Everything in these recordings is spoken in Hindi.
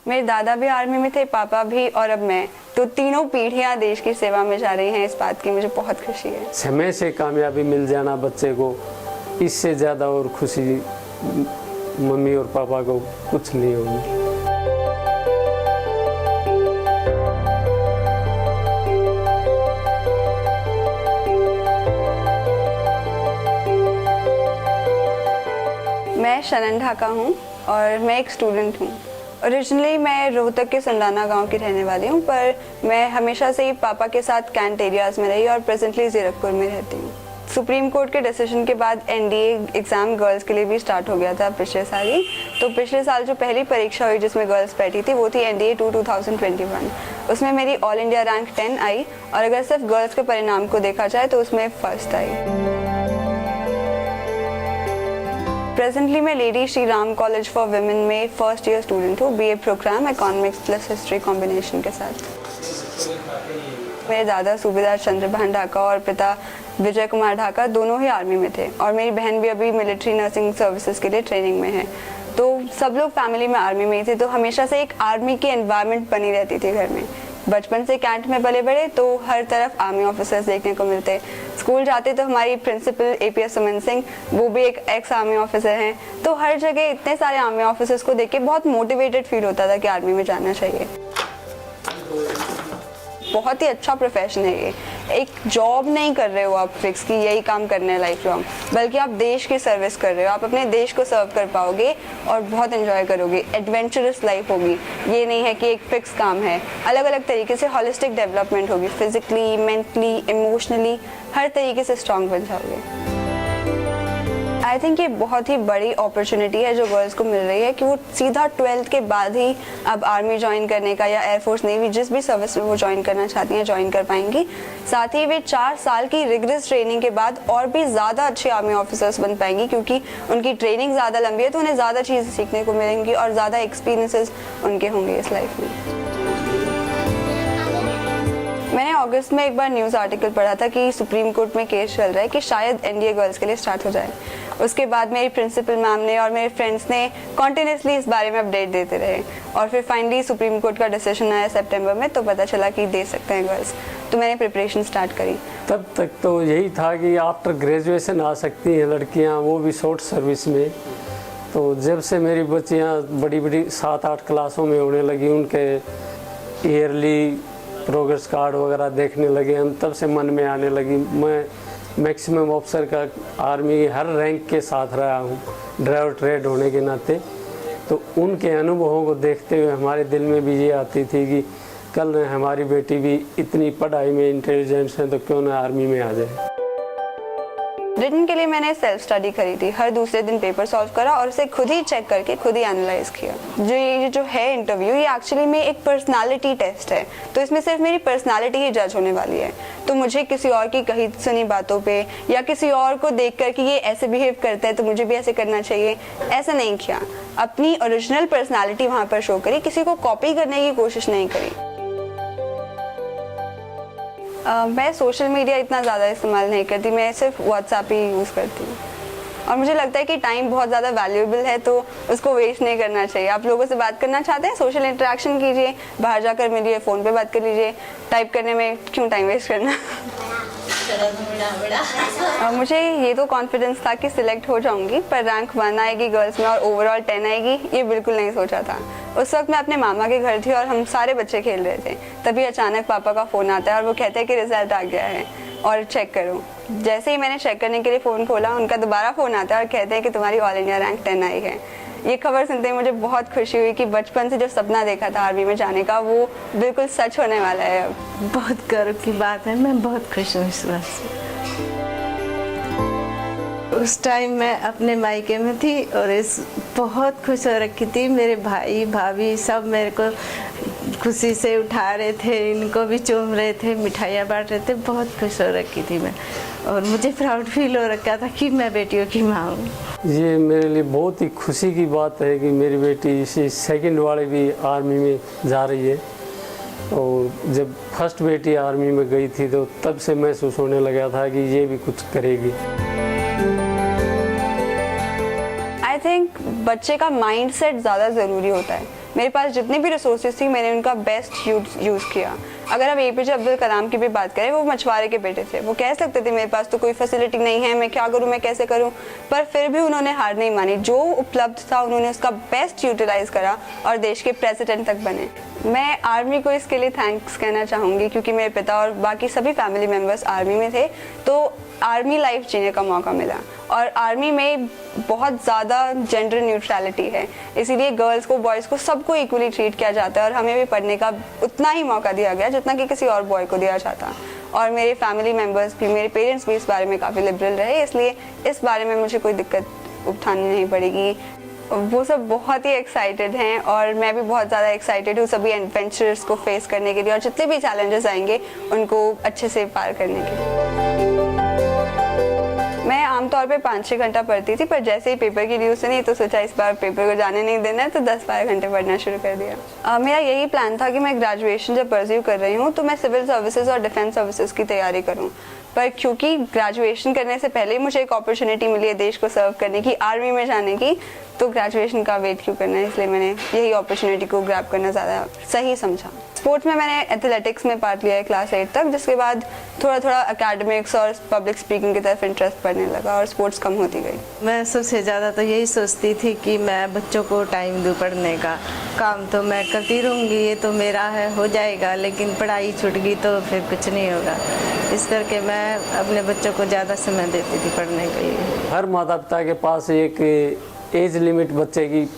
मेरे दादा भी आर्मी में थे, पापा भी और अब मैं, तो तीनों पीढ़ियां देश की सेवा में जा रही हैं। इस बात की मुझे बहुत खुशी है। समय से कामयाबी मिल जाना बच्चे को, इससे ज़्यादा और खुशी मम्मी और पापा को कुछ नहीं होगी। मैं शनन ढाका हूँ और मैं एक स्टूडेंट हूँ। ओरिजिनली मैं रोहतक के संडाना गांव की रहने वाली हूँ, पर मैं हमेशा से ही पापा के साथ कैंट एरियाज़ में रही और प्रेजेंटली जीरकपुर में रहती हूँ। सुप्रीम कोर्ट के डिसीजन के बाद एनडीए एग्ज़ाम गर्ल्स के लिए भी स्टार्ट हो गया था पिछले साल ही। तो पिछले साल जो पहली परीक्षा हुई जिसमें गर्ल्स बैठी थी वो थी एनडीए 2021। उसमें मेरी ऑल इंडिया रैंक 10 आई और अगर सिर्फ गर्ल्स के परिणाम को देखा जाए तो उसमें फर्स्ट आई। प्रेजेंटली मैं lady Shri Ram college for women में फर्स्ट ईयर स्टूडेंट हूँ, BA programme economics plus history combination के साथ। मेरे दादा सूबेदार चंद्रभान ढाका और पिता विजय कुमार ढाका दोनों ही आर्मी में थे और मेरी बहन भी अभी मिलिट्री नर्सिंग सर्विसेज के लिए ट्रेनिंग में है। तो सब लोग फैमिली में आर्मी में ही थे, तो हमेशा से एक आर्मी की एनवायरनमेंट बनी रहती थी घर में। बचपन से कैंट में पले बड़े तो हर तरफ आर्मी ऑफिसर्स देखने को मिलते। स्कूल जाते तो हमारी प्रिंसिपल एपीएस सुमन सिंह, वो भी एक एक्स आर्मी ऑफिसर हैं। तो हर जगह इतने सारे आर्मी ऑफिसर्स को देख के बहुत मोटिवेटेड फील होता था कि आर्मी में जाना चाहिए। बहुत ही अच्छा प्रोफेशन है ये। एक जॉब नहीं कर रहे हो आप फिक्स कि यही काम करना है लाइफ लॉन्ग, बल्कि आप देश की सर्विस कर रहे हो। आप अपने देश को सर्व कर पाओगे और बहुत एंजॉय करोगे। एडवेंचरस लाइफ होगी, ये नहीं है कि एक फिक्स काम है। अलग अलग तरीके से हॉलिस्टिक डेवलपमेंट होगी, फिजिकली, मेंटली, इमोशनली, हर तरीके से स्ट्रॉन्ग बन जाओगे। आई थिंक ये बहुत ही बड़ी अपॉर्चुनिटी है जो गर्ल्स को मिल रही है कि वो सीधा 12th के बाद ही अब आर्मी ज्वाइन करने का या एयरफोर्स नेवी जिस भी सर्विस में वो ज्वाइन करना चाहती हैं ज्वाइन कर पाएंगी। साथ ही वे 4 साल की रिगरस ट्रेनिंग के बाद और भी ज़्यादा अच्छे आर्मी ऑफिसर्स बन पाएंगी, क्योंकि उनकी ट्रेनिंग ज़्यादा लंबी है तो उन्हें ज़्यादा चीज़ें सीखने को मिलेंगी और ज़्यादा एक्सपीरियंसेस उनके होंगे इस लाइफ में। मैंने अगस्त में एक बार न्यूज़ आर्टिकल पढ़ा था कि सुप्रीम कोर्ट में केस चल रहा है कि शायद एनडीए गर्ल्स के लिए स्टार्ट हो जाए। उसके बाद मेरी प्रिंसिपल मैम ने और मेरे फ्रेंड्स ने कॉन्टिन्यूसली इस बारे में अपडेट देते रहे और फिर फाइनली सुप्रीम कोर्ट का डिसीजन आया सितंबर में, तो पता चला कि दे सकते हैं गर्ल्स। तो मैंने प्रिपरेशन स्टार्ट करी। तब तक तो यही था कि आफ्टर ग्रेजुएशन आ सकती हैं लड़कियां, वो भी शॉर्ट सर्विस में। तो जब से मेरी बच्चियां बड़ी बड़ी 7-8 क्लासों में होने लगी, उनके ईयरली प्रोग्रेस कार्ड वगैरह देखने लगे हम, तब से मन में आने लगी। मैं मैक्सिमम ऑफिसर का आर्मी की हर रैंक के साथ रहा हूँ ड्राइवर ट्रेड होने के नाते। तो उनके अनुभवों को देखते हुए हमारे दिल में भी ये आती थी कि कल हमारी बेटी भी इतनी पढ़ाई में इंटेलिजेंस है तो क्यों ना आर्मी में आ जाए। रिटन के लिए मैंने सेल्फ स्टडी करी थी। हर दूसरे दिन पेपर सॉल्व करा और उसे खुद ही चेक करके खुद ही एनालाइज किया। ये जो है इंटरव्यू, ये एक्चुअली में एक पर्सनालिटी टेस्ट है, तो इसमें सिर्फ मेरी पर्सनालिटी ही जज होने वाली है। तो मुझे किसी और की कही सुनी बातों पे या किसी और को देख कर कि ये ऐसे बिहेव करता है तो मुझे भी ऐसे करना चाहिए, ऐसा नहीं किया। अपनी ओरिजिनल पर्सनालिटी वहाँ पर शो करी, किसी को कॉपी करने की कोशिश नहीं करी। मैं सोशल मीडिया इतना ज़्यादा इस्तेमाल नहीं करती, मैं सिर्फ व्हाट्सएप ही यूज़ करती हूँ और मुझे लगता है कि टाइम बहुत ज़्यादा वैल्यूएबल है तो उसको वेस्ट नहीं करना चाहिए। आप लोगों से बात करना चाहते हैं, सोशल इंटरेक्शन कीजिए, बाहर जाकर मिलिए, फ़ोन पे बात कर लीजिए। टाइप करने में क्यों टाइम वेस्ट करना। मुझे ये तो कॉन्फिडेंस था कि सिलेक्ट हो जाऊंगी, पर रैंक 1 आएगी गर्ल्स में और ओवरऑल 10 आएगी, ये बिल्कुल नहीं सोचा था। उस वक्त मैं अपने मामा के घर थी और हम सारे बच्चे खेल रहे थे। तभी अचानक पापा का फ़ोन आता है और वो कहते हैं कि रिजल्ट आ गया है और चेक करो। जैसे ही मैंने चेक करने के लिए फ़ोन खोला, उनका दोबारा फ़ोन आता है और कहते हैं कि तुम्हारी ऑल इंडिया रैंक 10 आई है। ये खबर सुनते ही मुझे बहुत खुशी हुई कि बचपन से जो सपना देखा था आर्मी में जाने का, वो बिल्कुल सच होने वाला है अब। बहुत गर्व की बात है, मैं बहुत खुश हूँ इस बात से। उस टाइम मैं अपने मायके में थी और इस बहुत खुश हो रखी थी। मेरे भाई भाभी सब मेरे को खुशी से उठा रहे थे, इनको भी चूम रहे थे, मिठाइयाँ बांट रहे थे। बहुत खुश हो रखी थी मैं और मुझे प्राउड फील हो रखा था कि मैं बेटियों की माँ हूँ। ये मेरे लिए बहुत ही खुशी की बात है कि मेरी बेटी इसी सेकंड वाले भी आर्मी में जा रही है। और जब फर्स्ट बेटी आर्मी में गई थी तो तब से महसूस होने लगा था कि ये भी कुछ करेगी। आई थिंक बच्चे का माइंडसेट ज़्यादा ज़रूरी होता है। मेरे पास जितनी भी रिसोर्सेज थी मैंने उनका बेस्ट यूज़ किया। अगर हम APJ अब्दुल कलाम की भी बात करें, वो मछुआरे के बेटे थे। वो कह सकते थे मेरे पास तो कोई फैसिलिटी नहीं है, मैं क्या करूं, मैं कैसे करूं, पर फिर भी उन्होंने हार नहीं मानी। जो उपलब्ध था उन्होंने उसका बेस्ट यूटिलाइज करा और देश के प्रेसिडेंट तक बने। मैं आर्मी को इसके लिए थैंक्स कहना चाहूँगी, क्योंकि मेरे पिता और बाकी सभी फैमिली मेम्बर्स आर्मी में थे, तो आर्मी लाइफ जीने का मौका मिला। और आर्मी में बहुत ज़्यादा जेंडर न्यूट्रलिटी है, इसीलिए गर्ल्स को बॉयज़ को सबको इक्वली ट्रीट किया जाता है और हमें भी पढ़ने का उतना ही मौका दिया गया जितना कि किसी और बॉय को दिया जाता। और मेरे फैमिली मेम्बर्स भी, मेरे पेरेंट्स भी इस बारे में काफ़ी लिबरल रहे, इसलिए इस बारे में मुझे कोई दिक्कत उठानी नहीं पड़ेगी। वो सब बहुत ही एक्साइटेड हैं और मैं भी बहुत ज़्यादा एक्साइटेड हूँ सभी एडवेंचर्स को फेस करने के लिए और जितने भी चैलेंजेस आएंगे उनको अच्छे से पार करने के लिए। मैं आमतौर पे 5-6 घंटा पढ़ती थी, पर जैसे ही पेपर की न्यूज़ सुनी तो सोचा इस बार पेपर को जाने नहीं देना है, तो 10-12 घंटे पढ़ना शुरू कर दिया। मेरा यही प्लान था कि मैं ग्रेजुएशन जब परस्यू कर रही हूँ तो मैं सिविल सर्विसेज और डिफेंस सर्विसेज की तैयारी करूँ, पर क्योंकि ग्रेजुएशन करने से पहले मुझे एक अपॉर्चुनिटी मिली है देश को सर्व करने की, आर्मी में जाने की, तो ग्रेजुएशन का वेट क्यों करना है, इसलिए मैंने यही अपॉर्चुनिटी को ग्रैब करना ज़्यादा सही समझा। स्पोर्ट्स में मैंने एथलेटिक्स में पार्ट लिया है क्लास 8 तक, जिसके बाद थोड़ा थोड़ा एकेडमिक्स और पब्लिक स्पीकिंग की तरफ इंटरेस्ट पड़ने लगा और स्पोर्ट्स कम होती गई। मैं सबसे ज़्यादा तो यही सोचती थी कि मैं बच्चों को टाइम दूँ पढ़ने का। काम तो मैं करती रहूँगी, ये तो मेरा है, हो जाएगा, लेकिन पढ़ाई छूट गई तो फिर कुछ नहीं होगा। इस करके मैं अपने बच्चों को ज़्यादा समय देती थी पढ़ने के लिए। हर माता पिता के पास एक एज लिमिट बच्चे की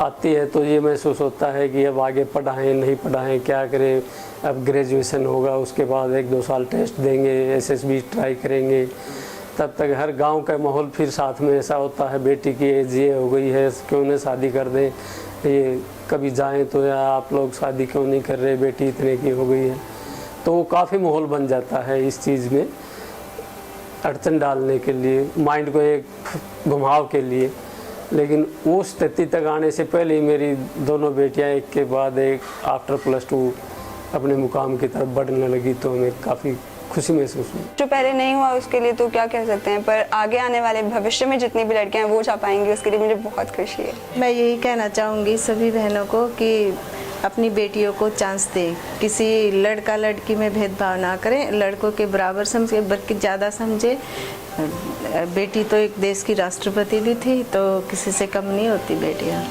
आती है, तो ये महसूस होता है कि अब आगे पढ़ाएं नहीं पढ़ाएं, क्या करें। अब ग्रेजुएशन होगा, उसके बाद 1-2 साल टेस्ट देंगे, SSB ट्राई करेंगे, तब तक हर गांव का माहौल फिर साथ में ऐसा होता है, बेटी की एज ये हो गई है, क्यों न शादी कर दें, ये कभी जाएं तो या आप लोग शादी क्यों नहीं कर रहे, बेटी इतने की हो गई है। तो काफ़ी माहौल बन जाता है इस चीज़ में अड़चन डालने के लिए, माइंड को एक घुमाव के लिए। लेकिन उस स्थिति तक आने से पहले ही मेरी दोनों बेटियां एक के बाद एक आफ्टर +2 अपने मुकाम की तरफ बढ़ने लगी, तो हमें काफ़ी खुशी महसूस हुई। जो पहले नहीं हुआ उसके लिए तो क्या कह सकते हैं, पर आगे आने वाले भविष्य में जितनी भी लड़कियां हैं वो जा पाएंगी, उसके लिए मुझे बहुत खुशी है। मैं यही कहना चाहूँगी सभी बहनों को कि अपनी बेटियों को चांस दें, किसी लड़का लड़की में भेदभाव ना करें, लड़कों के बराबर समझे बल्कि ज़्यादा समझे। बेटी तो एक देश की राष्ट्रपति भी थी, तो किसी से कम नहीं होती बेटियाँ।